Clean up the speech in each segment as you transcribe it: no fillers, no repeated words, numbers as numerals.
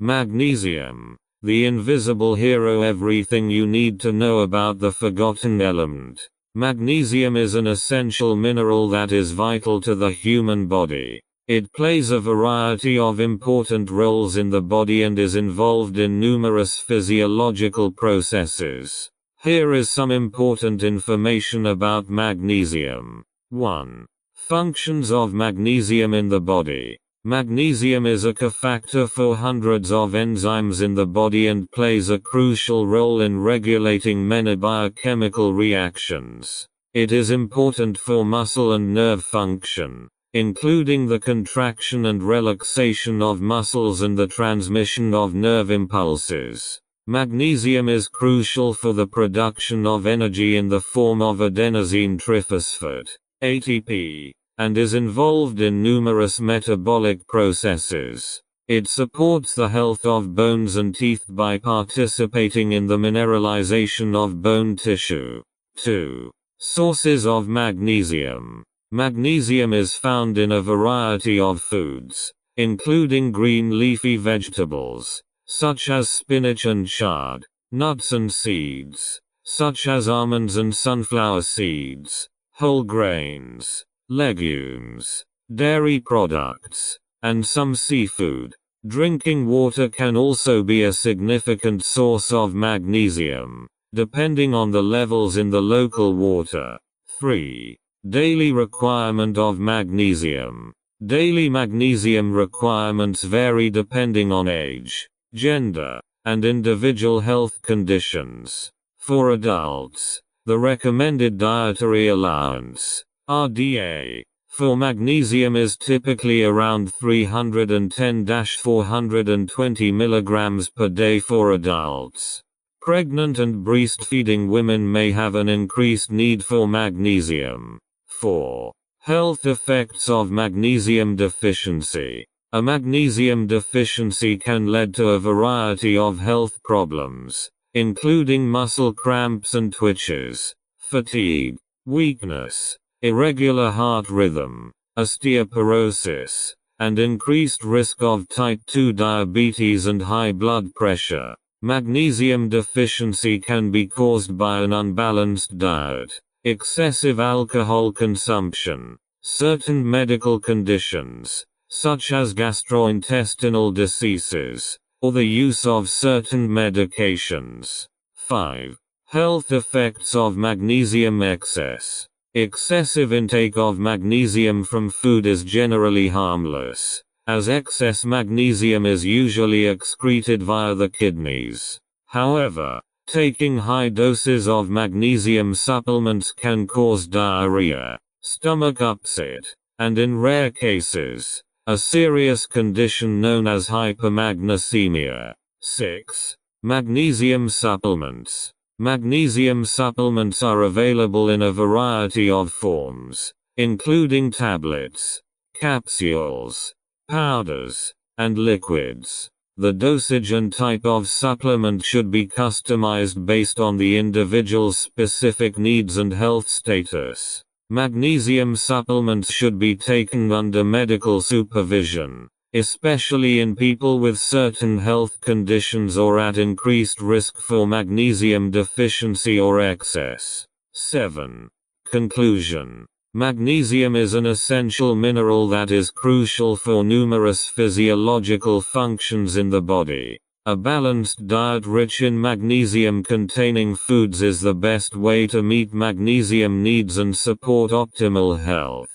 Magnesium, the invisible hero. Everything you need to know about the forgotten element. Magnesium is an essential mineral that is vital to the human body. It plays a variety of important roles in the body and is involved in numerous physiological processes. Here is some important information about magnesium. 1. Functions of magnesium in the body. Magnesium is a cofactor for hundreds of enzymes in the body and plays a crucial role in regulating many biochemical reactions. It is important for muscle and nerve function, including the contraction and relaxation of muscles and the transmission of nerve impulses. Magnesium is crucial for the production of energy in the form of adenosine triphosphate, ATP, and is involved in numerous metabolic processes. It supports the health of bones and teeth by participating in the mineralization of bone tissue. 2. Sources of magnesium. Magnesium is found in a variety of foods, including green leafy vegetables, such as spinach and chard, nuts and seeds, such as almonds and sunflower seeds, whole grains, legumes, dairy products, and some seafood. Drinking water can also be a significant source of magnesium, depending on the levels in the local water. 3. Daily requirement of magnesium. Daily magnesium requirements vary depending on age, gender, and individual health conditions. For adults, the recommended dietary allowance, RDA, for magnesium is typically around 310-420 mg per day for adults. Pregnant and breastfeeding women may have an increased need for magnesium. 4. Health effects of magnesium deficiency. A magnesium deficiency can lead to a variety of health problems, including muscle cramps and twitches, fatigue, weakness, irregular heart rhythm, osteoporosis, and increased risk of type 2 diabetes and high blood pressure. Magnesium deficiency can be caused by an unbalanced diet, excessive alcohol consumption, certain medical conditions, such as gastrointestinal diseases, or the use of certain medications. 5. Health effects of magnesium excess. Excessive intake of magnesium from food is generally harmless, as excess magnesium is usually excreted via the kidneys. However, taking high doses of magnesium supplements can cause diarrhea, stomach upset, and in rare cases, a serious condition known as hypermagnesemia. 6. Magnesium supplements. Magnesium supplements are available in a variety of forms, including tablets, capsules, powders, and liquids. The dosage and type of supplement should be customized based on the individual's specific needs and health status. Magnesium supplements should be taken under medical supervision, especially in people with certain health conditions or at increased risk for magnesium deficiency or excess. 7. Conclusion. Magnesium is an essential mineral that is crucial for numerous physiological functions in the body. A balanced diet rich in magnesium-containing foods is the best way to meet magnesium needs and support optimal health.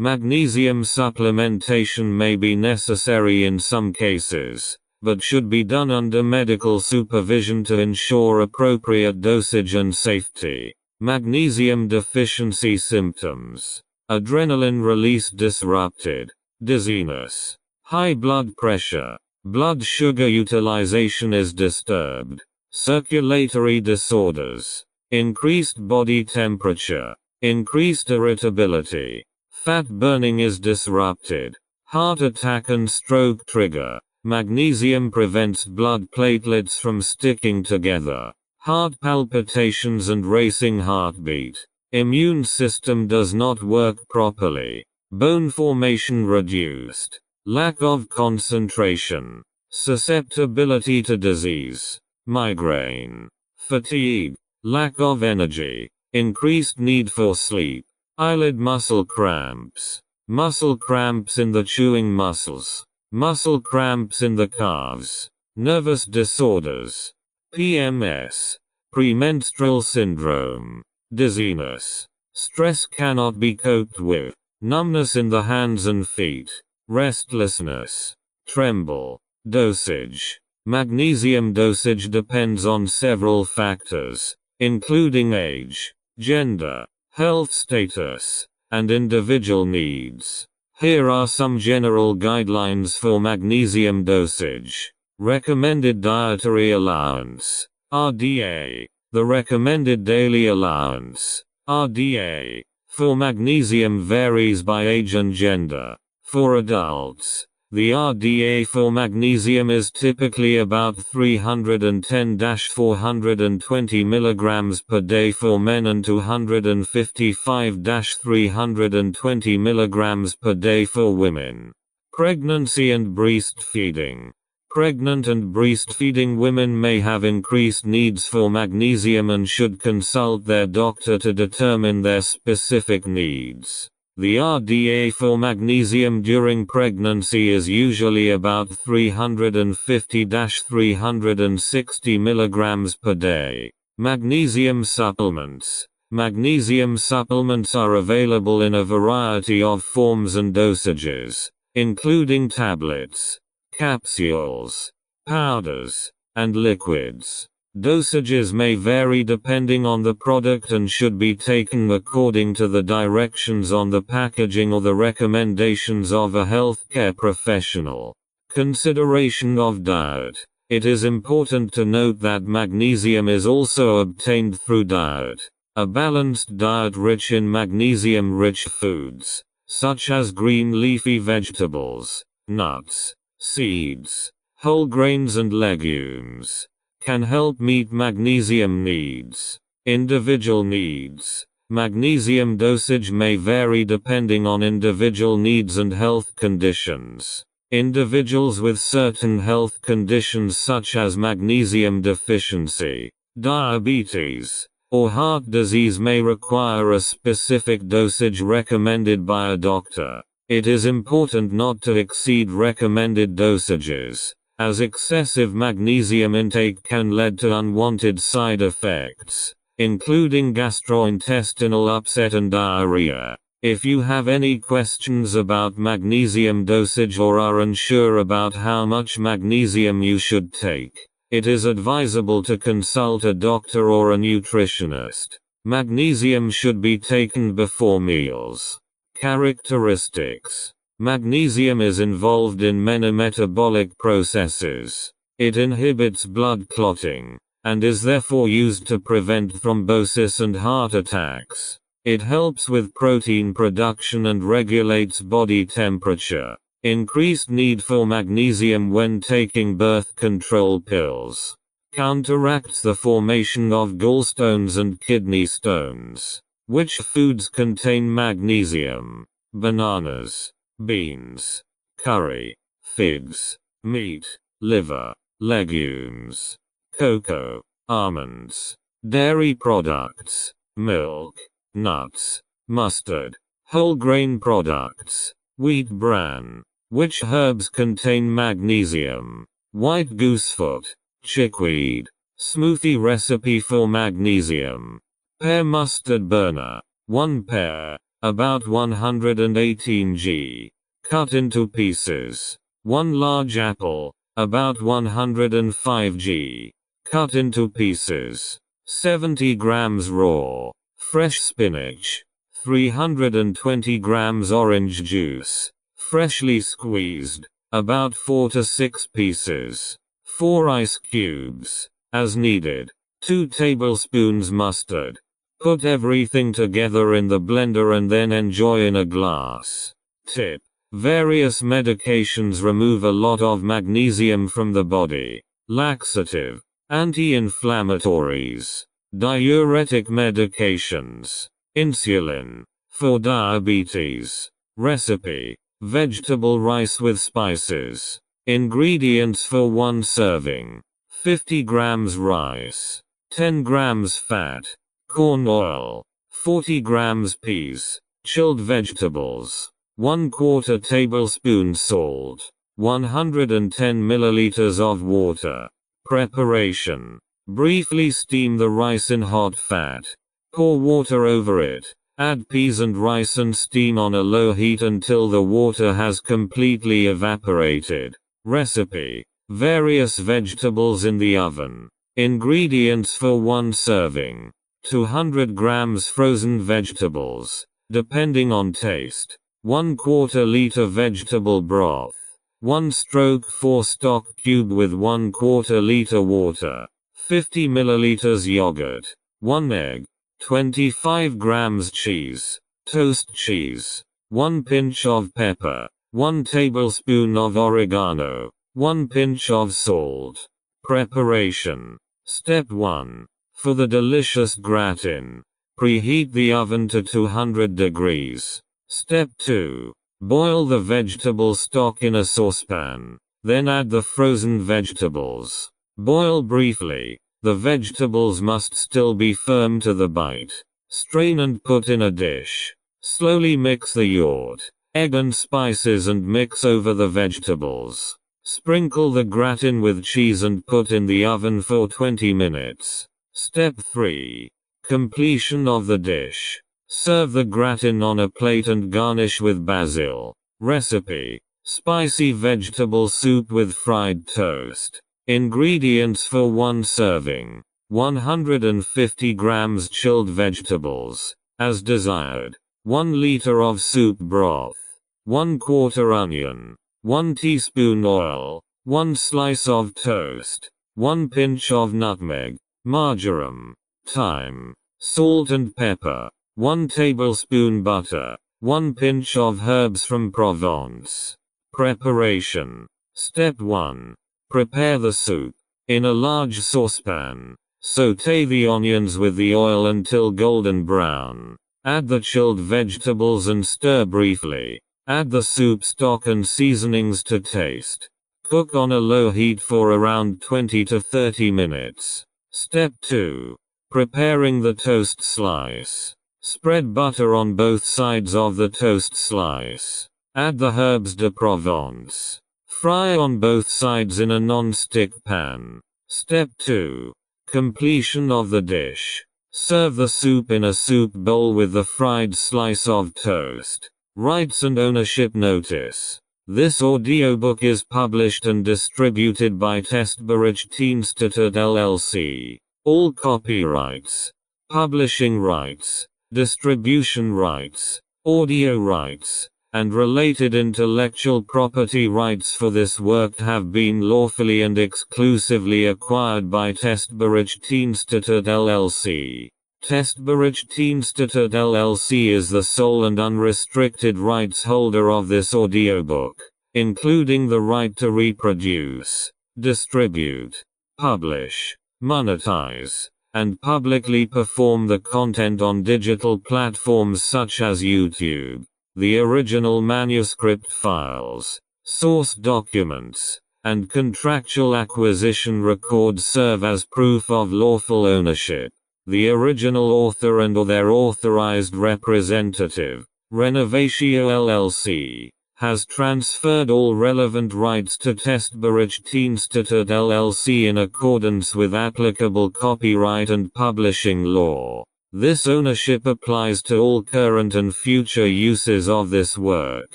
Magnesium supplementation may be necessary in some cases, but should be done under medical supervision to ensure appropriate dosage and safety. Magnesium deficiency symptoms. Adrenaline release disrupted, dizziness, high blood pressure, blood sugar utilization is disturbed, circulatory disorders, increased body temperature, increased irritability, fat burning is disrupted, heart attack and stroke trigger. Magnesium prevents blood platelets from sticking together. Heart palpitations and racing heartbeat. Immune system does not work properly. Bone formation reduced. Lack of concentration. susceptibility to disease, migraine, fatigue, lack of energy, increased need for sleep, eyelid muscle cramps in the chewing muscles, muscle cramps in the calves, nervous disorders, PMS, premenstrual syndrome, dizziness, stress cannot be coped with, numbness in the hands and feet, restlessness, tremble. Dosage. Magnesium dosage depends on several factors, including age, gender, health status, and individual needs. Here are some general guidelines for magnesium dosage. Recommended dietary allowance, RDA. The recommended daily allowance, RDA, for magnesium varies by age and gender. For adults, the RDA for magnesium is typically about 310-420 mg per day for men and 255-320 mg per day for women. Pregnancy and breastfeeding. Pregnant and breastfeeding women may have increased needs for magnesium and should consult their doctor to determine their specific needs. The RDA for magnesium during pregnancy is usually about 350-360 mg per day. Magnesium supplements. Magnesium supplements are available in a variety of forms and dosages, including tablets, capsules, powders, and liquids. Dosages may vary depending on the product and should be taken according to the directions on the packaging or the recommendations of a healthcare professional. Consideration of diet. It is important to note that magnesium is also obtained through diet. A balanced diet rich in magnesium-rich foods, such as green leafy vegetables, nuts, seeds, whole grains and legumes, can help meet magnesium needs. Individual needs. Magnesium dosage may vary depending on individual needs and health conditions. Individuals with certain health conditions such as magnesium deficiency, diabetes, or heart disease may require a specific dosage recommended by a doctor. It is important not to exceed recommended dosages, as excessive magnesium intake can lead to unwanted side effects, including gastrointestinal upset and diarrhea. If you have any questions about magnesium dosage or are unsure about how much magnesium you should take, it is advisable to consult a doctor or a nutritionist. Magnesium should be taken before meals. Characteristics. Magnesium is involved in many metabolic processes. It inhibits blood clotting, and is therefore used to prevent thrombosis and heart attacks. It helps with protein production and regulates body temperature. Increased need for magnesium when taking birth control pills. Counteracts the formation of gallstones and kidney stones. Which foods contain magnesium? Bananas, beans, curry, figs, meat, liver, legumes, cocoa, almonds, dairy products, milk, nuts, mustard, whole grain products, wheat bran. Which herbs contain magnesium? White goosefoot, chickweed. Smoothie recipe for magnesium. Pear mustard burner. 1 pear, about 118 g. Cut into pieces. 1 large apple, about 105 g. Cut into pieces. 70 grams raw. Fresh spinach. 320 grams orange juice. Freshly squeezed. About 4 to 6 pieces. 4 ice cubes. As needed. 2 tablespoons mustard. Put everything together in the blender and then enjoy in a glass. Tip. Various medications remove a lot of magnesium from the body. Laxative. Anti-inflammatories. Diuretic medications. Insulin. For diabetes. Recipe. Vegetable rice with spices. Ingredients for 1 serving: 50 grams rice, 10 grams fat, corn oil, 40 grams peas, chilled vegetables, 1/4 tablespoon salt, 110 milliliters of water. Preparation: briefly steam the rice in hot fat. Pour water over it. Add peas and rice and steam on a low heat until the water has completely evaporated. Recipe: various vegetables in the oven. Ingredients for 1 serving: 200 grams frozen vegetables, depending on taste. 1/4 liter vegetable broth. 1/4 stock cube with 1/4 liter water. 50 milliliters yogurt. 1 egg. 25 grams cheese. Toast cheese. 1 pinch of pepper. 1 tablespoon of oregano. 1 pinch of salt. Preparation. Step 1. For the delicious gratin, preheat the oven to 200 degrees. Step 2. Boil the vegetable stock in a saucepan. Then add the frozen vegetables. Boil briefly. The vegetables must still be firm to the bite. Strain and put in a dish. Slowly mix the yacht, egg and spices and mix over the vegetables. Sprinkle the gratin with cheese and put in the oven for 20 minutes. Step 3. Completion of the dish. Serve the gratin on a plate and garnish with basil. Recipe: spicy vegetable soup with fried toast. Ingredients for 1 serving: 150 grams chilled vegetables, as desired. 1 liter of soup broth. 1/4 onion. 1 teaspoon oil. 1 slice of toast. 1 pinch of nutmeg. Marjoram. Thyme. Salt and pepper. 1 tablespoon butter. 1 pinch of herbs from Provence. Preparation. Step 1. Prepare the soup. In a large saucepan, sauté the onions with the oil until golden brown. Add the chilled vegetables and stir briefly. Add the soup stock and seasonings to taste. Cook on a low heat for around 20 to 30 minutes. Step 2. Preparing the toast slice. Spread butter on both sides of the toast slice. Add the herbes de Provence. Fry on both sides in a non-stick pan. Step 2. Completion of the dish. Serve the soup in a soup bowl with the fried slice of toast. Rights and ownership notice. This audiobook is published and distributed by Testberichtdienststätte LLC. All copyrights, publishing rights, distribution rights, audio rights, and related intellectual property rights for this work have been lawfully and exclusively acquired by Testberichtdienststätte LLC. Testberichtdienststätte LLC is the sole and unrestricted rights holder of this audiobook, including the right to reproduce, distribute, publish, monetize, and publicly perform the content on digital platforms such as YouTube. The original manuscript files, source documents, and contractual acquisition records serve as proof of lawful ownership. The original author and/or their authorized representative, Renovatio LLC, has transferred all relevant rights to Testberichtdienststätte LLC in accordance with applicable copyright and publishing law. This ownership applies to all current and future uses of this work,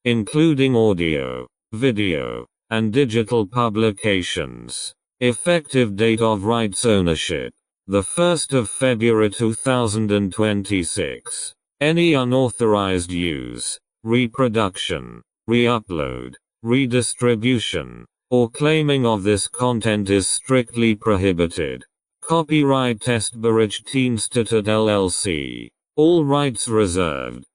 including audio, video, and digital publications. Effective date of rights ownership: the 1st of February 2026. Any unauthorized use, reproduction, re-upload, redistribution, or claiming of this content is strictly prohibited. Copyright Testberichtdienststätte LLC. All rights reserved.